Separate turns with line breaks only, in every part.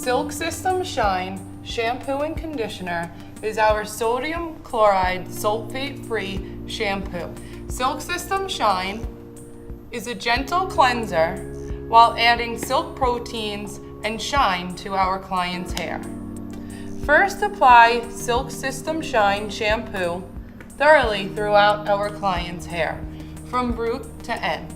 Silk System Shine Shampoo and Conditioner is our sodium chloride sulfate-free shampoo. Silk System Shine is a gentle cleanser while adding silk proteins and shine to our client's hair. First, apply Silk System Shine shampoo thoroughly throughout our client's hair, from root to ends.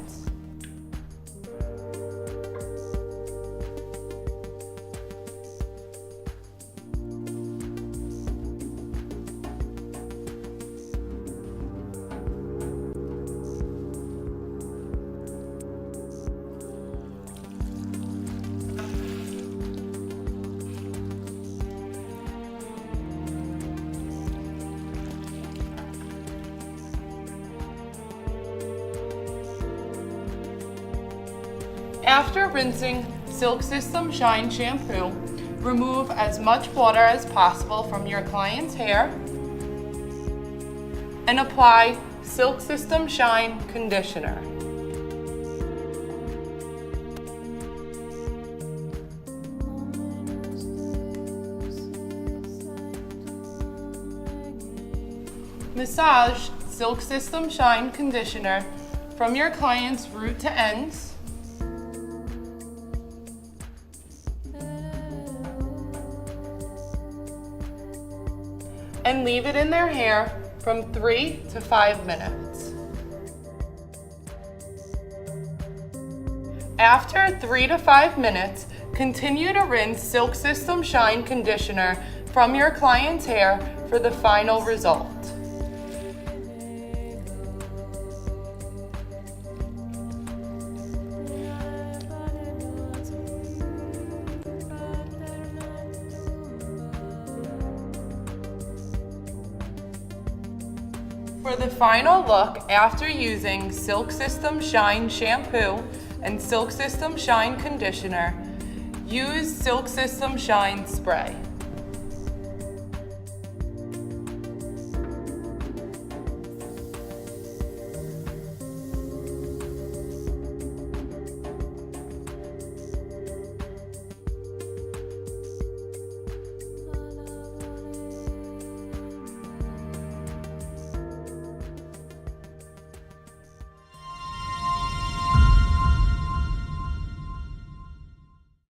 After rinsing Silk System Shine shampoo, remove as much water as possible from your client's hair and apply Silk System Shine conditioner. Massage Silk System Shine conditioner from your client's root to ends. And leave it in their hair from 3 to 5 minutes. After 3 to 5 minutes, continue to rinse Silk System Shine conditioner from your client's hair for the final result. For the final look after using Silk System Shine shampoo and Silk System Shine conditioner, use Silk System Shine spray.